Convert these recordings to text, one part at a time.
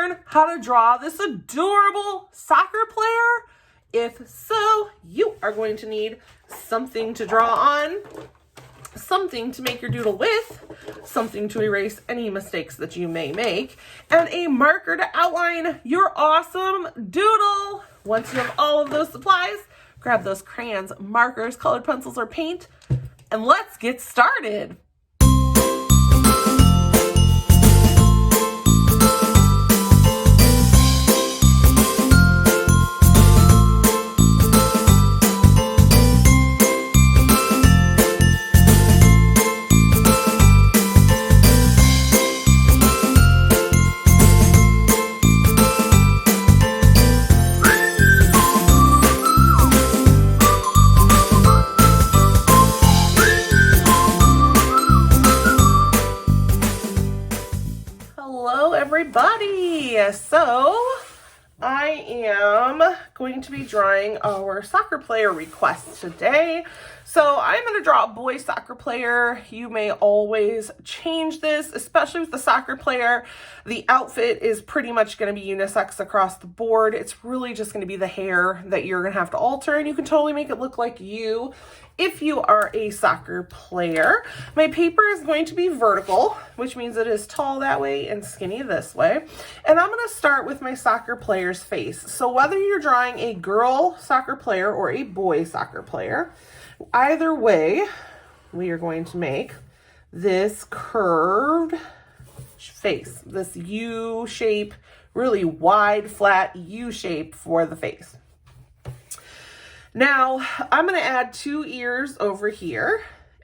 learn how to draw this adorable soccer player? If so, you are going to need something to draw on, something to make your doodle with, something to erase any mistakes that you may make, and a marker to outline your awesome doodle. Once you have all of those supplies, grab those crayons, markers, colored pencils, or paint, and let's get started. Everybody, so I am going to be drawing our soccer player request today. So I'm going to draw a boy soccer player. You may always change this, especially with the soccer player. The outfit is pretty much going to be unisex across the board. It's really just going to be the hair that you're going to have to alter, and you can totally make it look like you if you are a soccer player. My paper is going to be vertical, which means it is tall that way and skinny this way. And I'm going to start with my soccer player's face. So whether you're drawing a girl soccer player or a boy soccer player, either way, we are going to make this curved face, this U shape, really wide, flat U shape for the face. Now, I'm going to add 2 ears over here.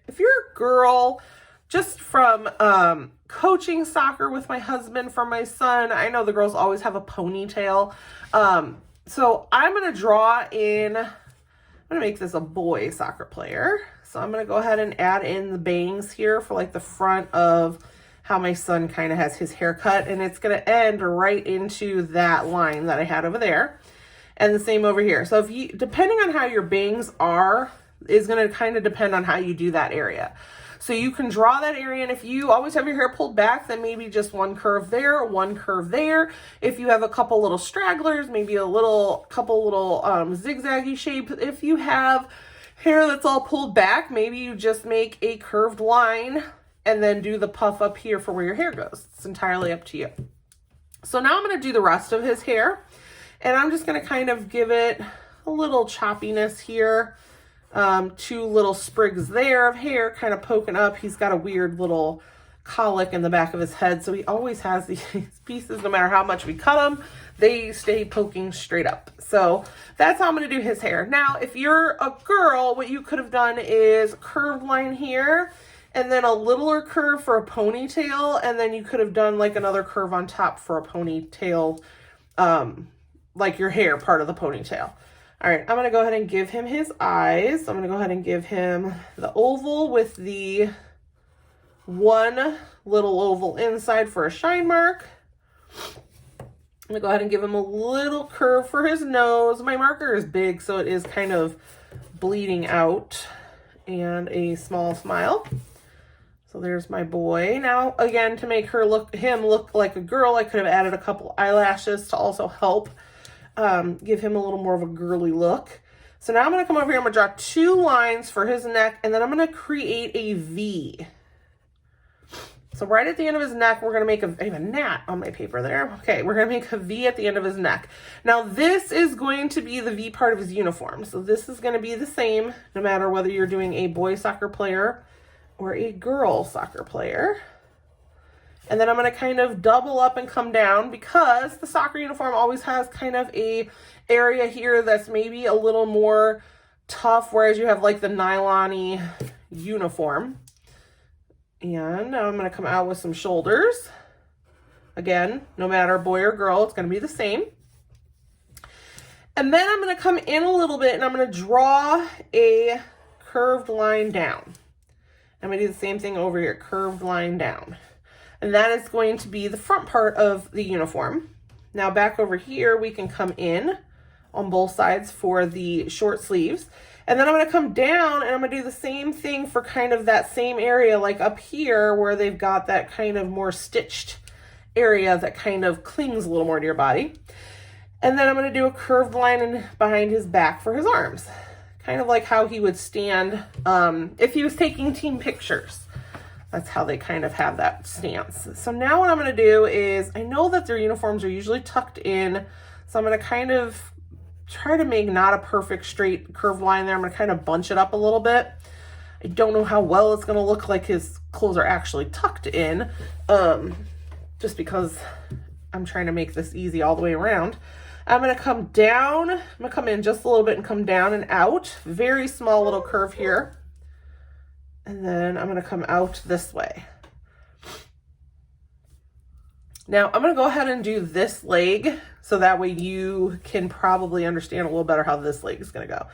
If you're a girl, just from coaching soccer with my husband for my son, I know the girls always have a ponytail. So I'm going to draw in, I'm going to make this a boy soccer player. So I'm going to go ahead and add in the bangs here for like the front of how my son kind of has his haircut. And it's going to end right into that line that I had over there. And the same over here. So if you, depending on how your bangs are, is going to kind of depend on how you do that area. So you can draw that area, and if you always have your hair pulled back, then maybe just one curve there, one curve there. If you have a couple little stragglers, maybe a couple little zigzaggy shape. If you have hair that's all pulled back, maybe you just make a curved line and then do the puff up here for where your hair goes. It's entirely up to you. So now I'm going to do the rest of his hair. And I'm just going to kind of give it a little choppiness here. 2 little sprigs there of hair kind of poking up. He's got a weird little colic in the back of his head. So he always has these pieces, no matter how much we cut them, they stay poking straight up. So that's how I'm going to do his hair. Now, if you're a girl, what you could have done is curved line here, and then a littler curve for a ponytail. And then you could have done like another curve on top for a ponytail, like your hair part of the ponytail. All right, I'm going to go ahead and give him his eyes. I'm going to go ahead and give him the oval with the 1 little oval inside for a shine mark. I'm going to go ahead and give him a little curve for his nose. My marker is big, so it is kind of bleeding out. And a small smile. So there's my boy. Now, again, to make him look like a girl, I could have added a couple eyelashes to also help give him a little more of a girly look. So now I'm going to come over here, I'm going to draw 2 lines for his neck, and then I'm going to create a V. So right at the end of his neck, we're going to make I have a gnat on my paper there. Okay, we're going to make a V at the end of his neck. Now this is going to be the V part of his uniform. So this is going to be the same no matter whether you're doing a boy soccer player or a girl soccer player. And then I'm going to kind of double up and come down because the soccer uniform always has kind of a area here that's maybe a little more tough, whereas you have like the nylon-y uniform. And now I'm going to come out with some shoulders. Again, no matter boy or girl, it's going to be the same. And then I'm going to come in a little bit and I'm going to draw a curved line down. I'm going to do the same thing over here, curved line down. And that is going to be the front part of the uniform. Now back over here, we can come in on both sides for the short sleeves. And then I'm going to come down and I'm going to do the same thing for kind of that same area, like up here where they've got that kind of more stitched area that kind of clings a little more to your body. And then I'm going to do a curved line behind his back for his arms. Kind of like how he would stand if he was taking team pictures. That's how they kind of have that stance. So now what I'm going to do is, I know that their uniforms are usually tucked in, so I'm going to kind of try to make not a perfect straight curved line there. I'm going to kind of bunch it up a little bit. I don't know how well it's going to look like his clothes are actually tucked in, just because I'm trying to make this easy all the way around. I'm going to come down. I'm going to come in just a little bit and come down and out. Very small little curve here. And then I'm going to come out this way. Now I'm going to go ahead and do this leg so that way you can probably understand a little better how this leg is going to go.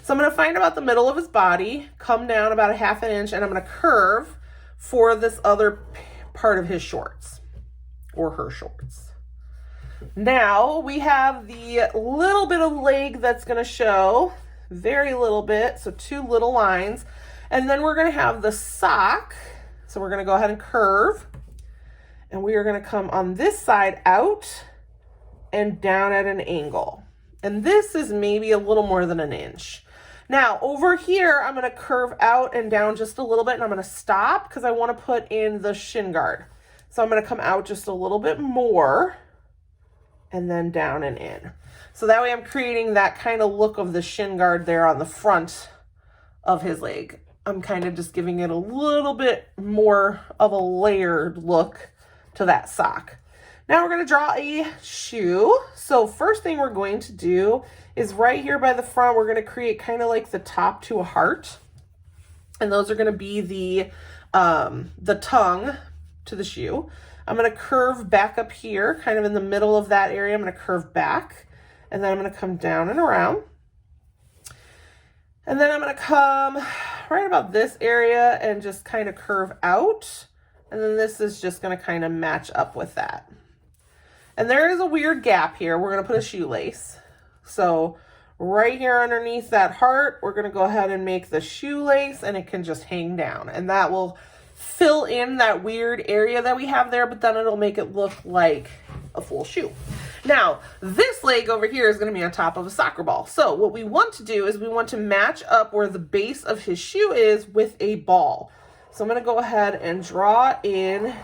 So I'm going to find about the middle of his body, come down about a ½ inch, and I'm going to curve for this other part of his shorts or her shorts. Now we have the little bit of leg that's going to show, very little bit, so 2 little lines. And then we're going to have the sock. So we're going to go ahead and curve. And we are going to come on this side out and down at an angle. And this is maybe a little more than an inch. Now over here, I'm going to curve out and down just a little bit, and I'm going to stop because I want to put in the shin guard. So I'm going to come out just a little bit more and then down and in. So that way I'm creating that kind of look of the shin guard there on the front of his leg. I'm kind of just giving it a little bit more of a layered look to that sock. Now we're going to draw a shoe. So first thing we're going to do is right here by the front, we're going to create kind of like the top to a heart. And those are going to be the tongue to the shoe. I'm going to curve back up here, kind of in the middle of that area. I'm going to curve back, and then I'm going to come down and around. And then I'm going to come right about this area and just kind of curve out. And then this is just going to kind of match up with that. And there is a weird gap here. We're going to put a shoelace. So right here underneath that heart, we're going to go ahead and make the shoelace, and it can just hang down. And that will fill in that weird area that we have there, but then it'll make it look like a full shoe. Now, this leg over here is going to be on top of a soccer ball. So what we want to do is we want to match up where the base of his shoe is with a ball. So I'm going to go ahead and draw in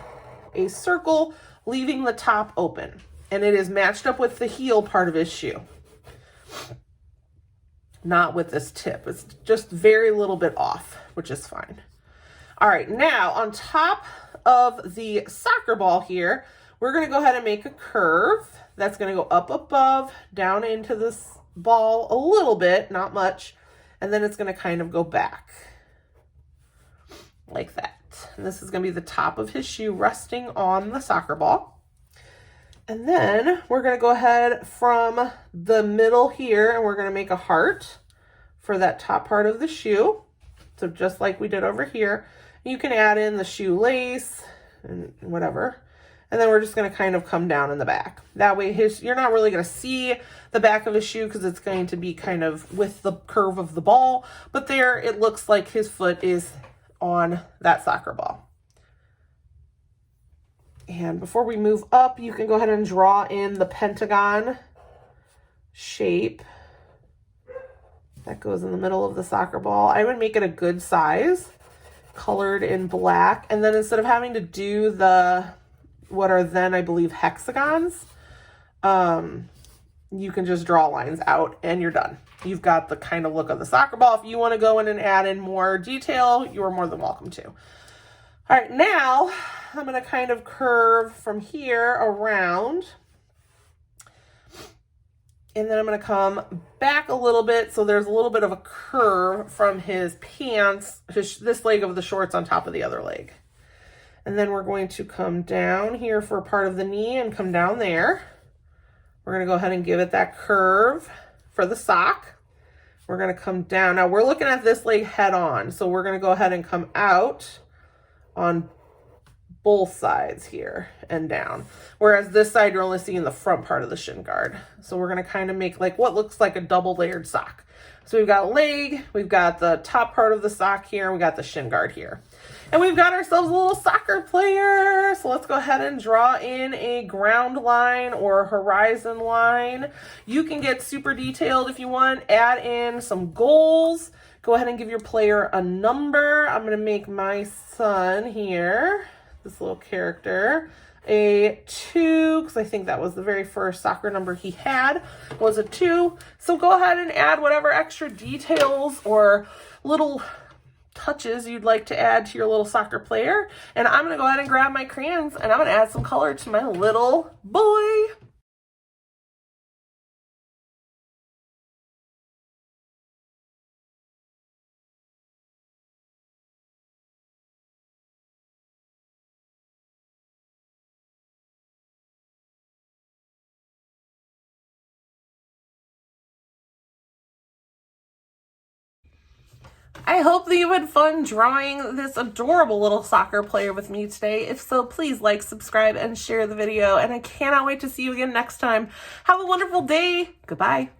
a circle, leaving the top open. And it is matched up with the heel part of his shoe. Not with this tip. It's just very little bit off, which is fine. All right, now on top of the soccer ball here, we're going to go ahead and make a curve. That's going to go up above, down into this ball a little bit, not much. And then it's going to kind of go back like that. And this is going to be the top of his shoe resting on the soccer ball. And then we're going to go ahead from the middle here, and we're going to make a heart for that top part of the shoe. So just like we did over here, you can add in the shoelace and whatever. And then we're just going to kind of come down in the back. That way you're not really going to see the back of his shoe because it's going to be kind of with the curve of the ball. But there it looks like his foot is on that soccer ball. And before we move up, you can go ahead and draw in the pentagon shape that goes in the middle of the soccer ball. I would make it a good size, colored in black. And then instead of having to do what are then, I believe, hexagons, you can just draw lines out and you're done. You've got the kind of look of the soccer ball. If you want to go in and add in more detail, you're more than welcome to. All right, now I'm going to kind of curve from here around. And then I'm going to come back a little bit. So there's a little bit of a curve from his pants, this leg of the shorts on top of the other leg. And then we're going to come down here for part of the knee and come down there. We're going to go ahead and give it that curve for the sock. We're going to come down. Now we're looking at this leg head on. So we're going to go ahead and come out on both sides here and down. Whereas this side, you're only seeing the front part of the shin guard. So we're going to kind of make like what looks like a double layered sock. So we've got leg, we've got the top part of the sock here, we got the shin guard here. And we've got ourselves a little soccer player. So let's go ahead and draw in a ground line or horizon line. You can get super detailed if you want. Add in some goals. Go ahead and give your player a number. I'm going to make my son here, this little character, a 2, because I think that was the very first soccer number he had, was a 2. So go ahead and add whatever extra details or little touches you'd like to add to your little soccer player. And I'm going to go ahead and grab my crayons and I'm going to add some color to my little boy. I hope that you had fun drawing this adorable little soccer player with me today. If so, please like, subscribe, and share the video. And I cannot wait to see you again next time. Have a wonderful day. Goodbye.